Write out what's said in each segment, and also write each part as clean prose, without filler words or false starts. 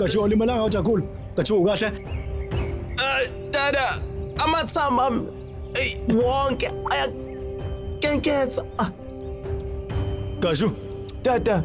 Kasho ulimalanga uJakhulu. Kasho kahle. Dada, amathamba wonke ayakenketha. Kasho. Dada,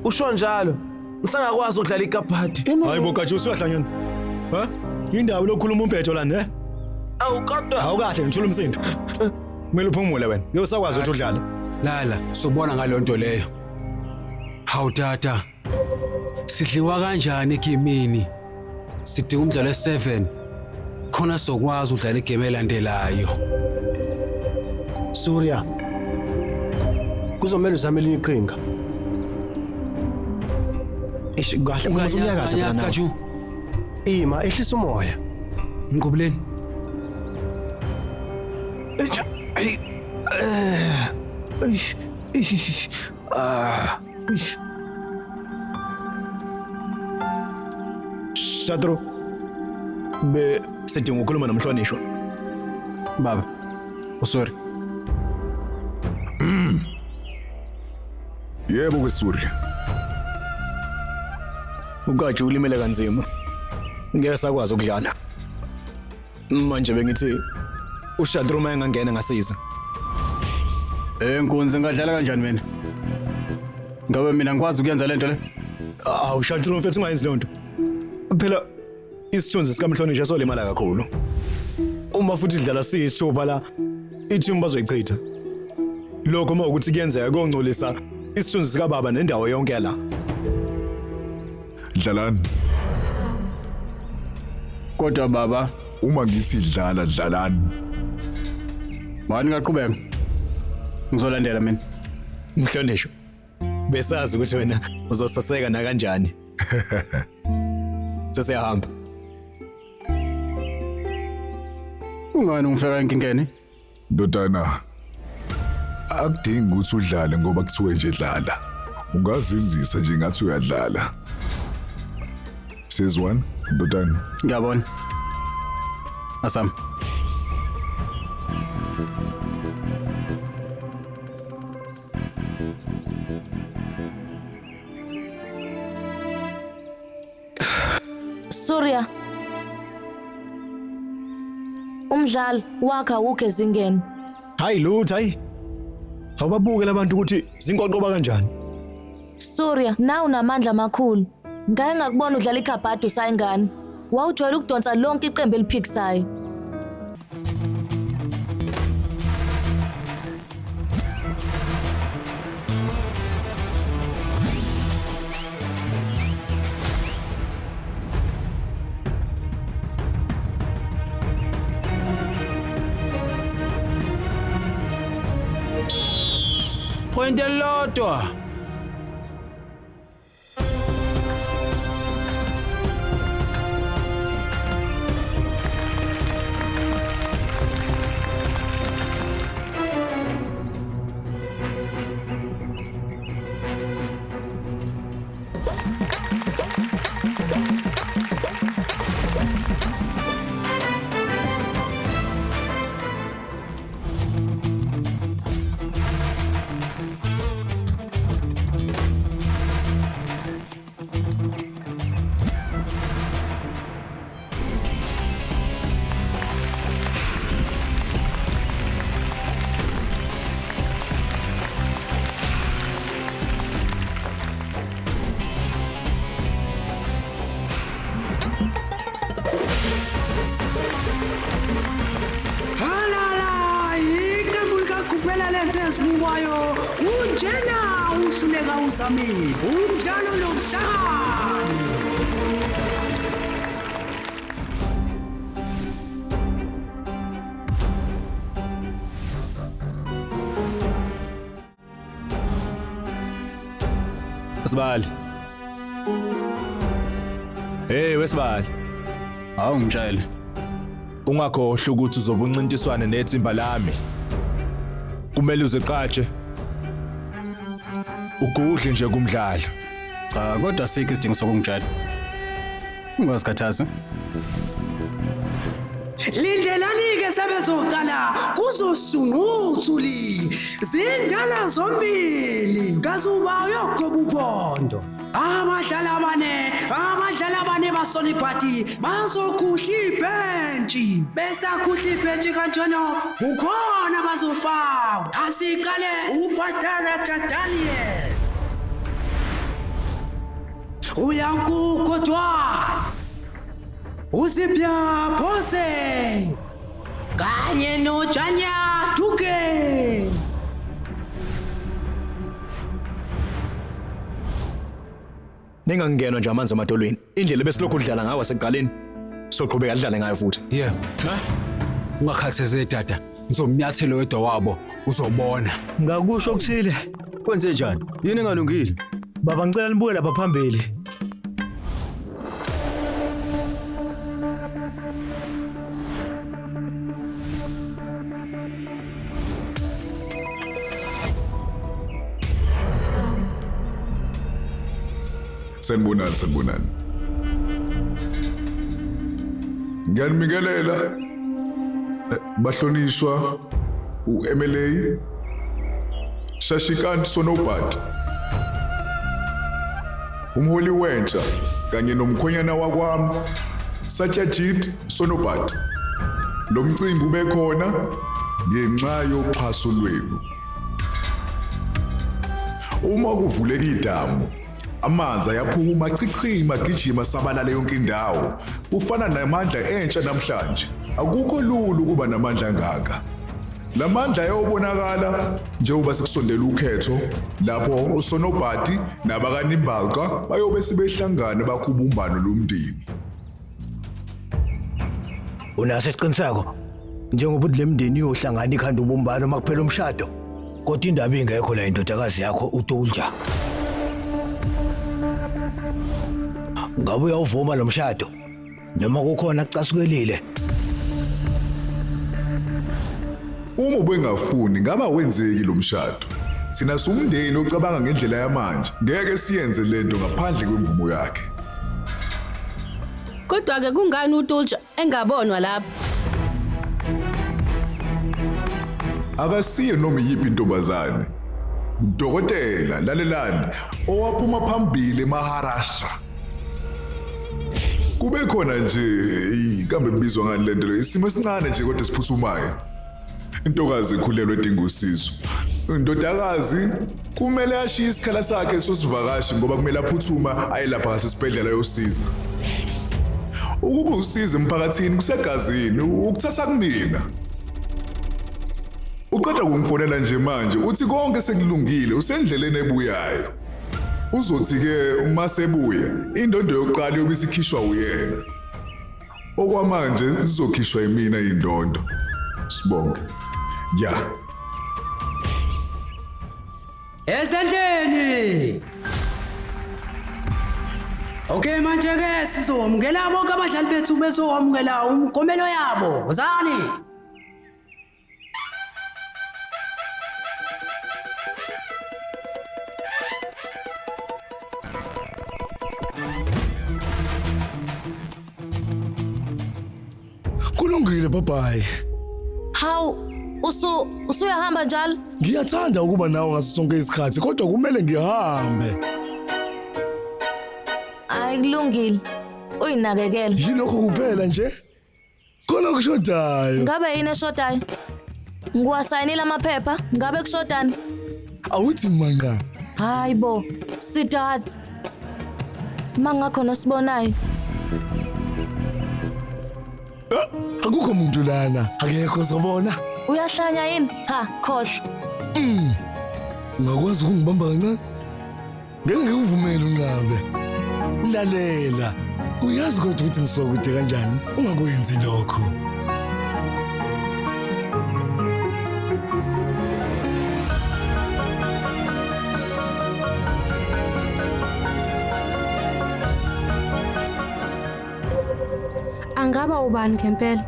usho njalo. Ngisangakwazi ukudlala ikapati. Hayibo Kasho usiyahlanyana. Ha? Indawo lokukhuluma umphetho lana, Awukade. Awukahle ngithula umsindo. Kumele uphumule wena. Ngiyosakwazi ukuthi udlale. Lala, sobona ngalonto leyo. Hawu tata. Sidliwa kanjani ekimini? Sidinga umdlalo we7. Khona sokwazi udlala igame elandelayo. Surya. Kuzomela uzame elinye iqhinga. Kahle ngoba umnyakaza phela nawe. Ima ehlisa umoya. Ngqubuleni. Shadro. Sidinga ukukhuluma nomhlonishwa. Baba. Usori. Yebo kweSurya. Ugatshu ulimele kanzima. Ngeke sakwazi ukudlala. Manje bengithi uShadro uma engangena ngasiza. Enkunzi ngadlala kanjani mina? Ngabe mina ngikwazi ukuyenza lento le? Shadro mfethu ungayenzi le nto. Phela isithunzi sikaMhlonishwa solimala kakhulu. Uma futhi idlala siyisupha la i-team bazoyichitha. Lokho uma ukuthi kuyenzeka kongcolisa isithunzi sika baba nendawo yonke la. Dlalani. Kodwa baba, Uma ngithi dlalani. mani ngaqhubeka. Ngizolandela mina. Mhlonishwa. Besazi ukuthi wena uzosaseka na kanjani. Sesiyahamba. Ungani ungifeka enkingeni? Ndodana. Akudingi ukuthi udlale ngoba kuthiwe nje dlala. Ungazinzisa nje ngathi uyadlala. Sezwana, ndodana. Ngiyabona. Asam. Surya. Umdlalo wakha ukhe zingeni. Hayi lutho hayi. Awubabuke labantu ukuthi zingoqoba kanjani. Surya, na unamandla amakhulu. Ngeke ngakubona udlala ikhabhadi usayingane. Wawujwayela ukudonsa lonke iqembu eliphikisayo. Point elodwa. esibukwayo kunjena uhluleka uzamile umdlalo lobuhlakani. Sibali. Hey wesibali. Hawu ngitshele. Ungakhohlwa ukuthi uzobuncintiswana nethimba lami. Kumele uzeqatshe. Ugudle nje kumdlalo. Cha kodwa sikho isidingo sokungitshela. Ungazikhathazi. Lindelani-ke sebezoqala kuzosunguthuli zindala zombili kazuba uyogoba uphondo. abadlali abane basoliphathi bazokhuhla ibhentshi. Besakhuhla ibhentshi kanjalo kukhona bazofakwa. Asiqale uBhatala Jadalian, uYankuko Dwala, uSipya Phose kanye noJanya Duke. Ningangenwa nje amanzi emadolweni. Indlela besilokhu udlala ngayo wasekuqaleni. Soqhubeka adlale ngayo futhi. Yeah. Ungakhathazeki tata. Ngizomnyathelo wedwa wabo uzobona. Ngakusho okuthile. Kwenze njani? Yini engalungile? Baba ngicela nibuke lapha phambili. Sanibonani. Ngiyanibingelela bahlonishwa uMLA Shashikanti Sonobati, umholi wentsha kanye nomkhonyana wakwami Satyajit Sonobati. Lo mcimbi ubekhona ngenxa yoxhaso lwenu. Uma kuvuleka idamu, amanzi ayaphuma chichima gijima sabalala yonke indawo. Kufana namandla entsha namhlanje. Akukho lula ukuba namandla angaka. Lamandla ayobonakala njengoba sekusondela ukhetho lapho uSonobati nabakaNimbalka bayobe sebehlangana bakhubumbano lomndeni. Unaso isiqiniseko njengoba udle mndeni uyohlangana ikhanda ubumbano makuphela umshado. Kodwa indaba ingekho la indodakazi yakho uTulja. Ngabe uyawuvuma lo mshado noma kukhona kucasukelile? Uma ubengafuni ngaba wenzeki lo mshado. Thina sumndeni ocabanga ngendlela yamanje. Ngeke siyenze lento ngaphandle kwemvumo yakhe. Kodwa ke kungani uTulja engabonwa lapha? Akasiye noma yiphi intombazane. Udokotela lalelani owaphuma phambili eMaharashtra. Kube khona nje kambe bizwa ngani lento le isimo esincane nje kodwa siphuthumayo. Intokazi ikhulelwe edinga usizo. Indodakazi kumele ashiye isikhala sakhe sosivakashi ngoba kumele aphuthuma aye lapha ngasesibhedlela yosiza. Ukuba usiza emphakathini kusegazini ukuthatha kunina. Uqeda kumfonela nje manje uthi konke sekulungile usendleleni ebuyayo. Uzothi ke uma sebuya indondo yokuqala yobisikhishwa uyena. Okwamanje sizokhishwa yimina indondo. Sibonke. Ya. Ezendleni. Okay manje ke sizomukela bonke abadlali bethu bezomukela umgomelo yabo. Zani. Kulungile babayi. Hawu, usuyahamba njalo? Ngiyathanda ukuba nawe ngaso sonke isikhathi kodwa kumele ngihambe. Hayi kulungile. Uyinakekele. Yilokho kuphela nje. Khona kushodayo. Ngabe yini eshodayo? Ngiwasayinile amaphepha, ngabe kushodani? Awuthi manga. Hayibo, sidad. Mangakho nosibonayo. Akukho umuntu lana. Akekho zabona. Uyahlanya yini? Cha, khohle. Ungakwazi ukungibamba kancane? Ngeke ngikuvumele unqabe. Lalela. Uyazi kodwa ukuthi ngisokude kanjani? Ungakwenzi lokho. Angaba ubani ngempela?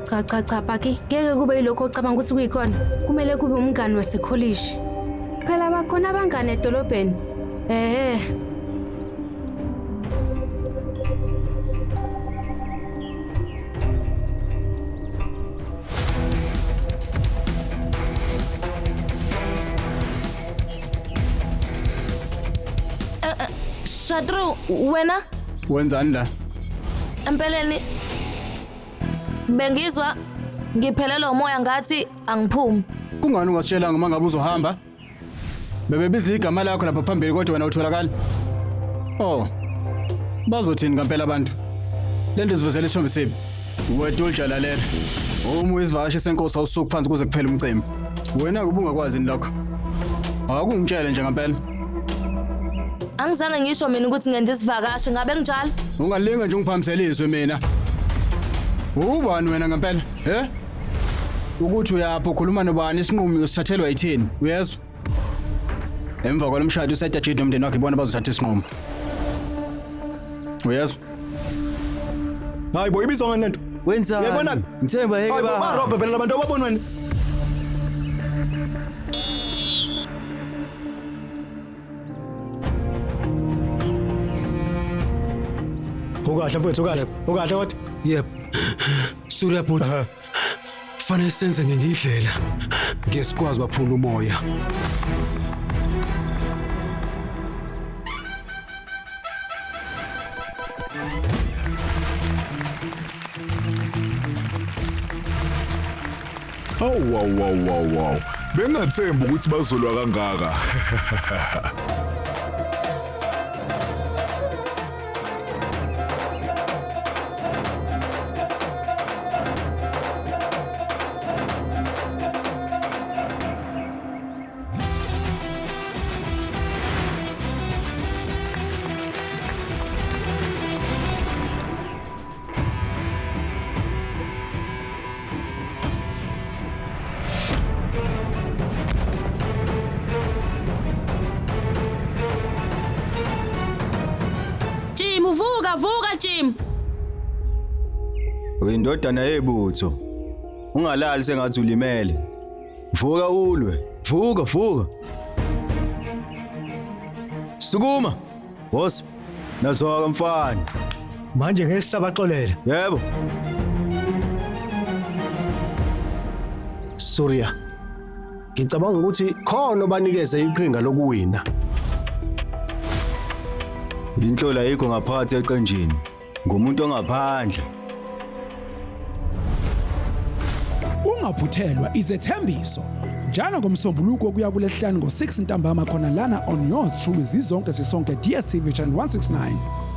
Cha Paki, ngeke kube yilokho ocabanga ukuthi kuyikhona. Kumele kube umngani wasekholishi. Phela bakhona abangane edolobheni. Shatru, wena Wenzani la? empeleni bengizwa ngiphelelwa umoya ngathi angiphumi. Kungani ungasitshelanga uma ngabe uzohamba? Bebebiza igama lakho lapha phambili kodwa wena utholakala. Oh. Bazothini ngempela abantu? Lento izivezela isithombe sibi. Wedolja lalela. Uma uyisivakashi senkosi awusuku phansi kuze kuphele umcimbi. Wena kube ungakwazi ni lokho. Akungitshele nje ngempela. Angizange ngisho mina ukuthi ngenze isivakashi ngabe kunjalo. Ungalinga nje ungiphamiseliswe mina. Ubani wena ngempela? Ukuthi uyapho ukhuluma nobani isinqumo usithathelwa yithini? Uyezwa? Emva kwalomshado usedajidi nomndeni wakhe ibona bazothatha isinqumo. Uyezwa? Hayi boy ibizwa ngani lento? Wenzani? Uyabona? Ngithemba yeke Hayi bo ba. barobhe phela labantu ababonweni. Ukahle mfethu ukahle wathi Yep. Surya bhuti. Kufanele senze ngenye indlela. Ngeke sikwazi baphula umoya. Wow. Bengathemba ukuthi bazolwa kangaka. Jim, vuka Jim. Uyindodana yebutho. Ungalali sengathi ulimele. Vuka ulwe. Vuka. Sukuma. Boss. Nazoka mfana. Manje ngeke sisabaxolela. Yebo. Surya. Ngicabanga ukuthi khona obanikeze iqhinga lokuwina. Inhlola ayikho ngaphakathi eqenjini. Ngumuntu ongaphandle. Ungaphuthelwa izethembiso njalo ngomsombuluko kuya kulesihlanu ngo6 ntambama khona lana on yours truly zizonke sisonke DStv channel 169.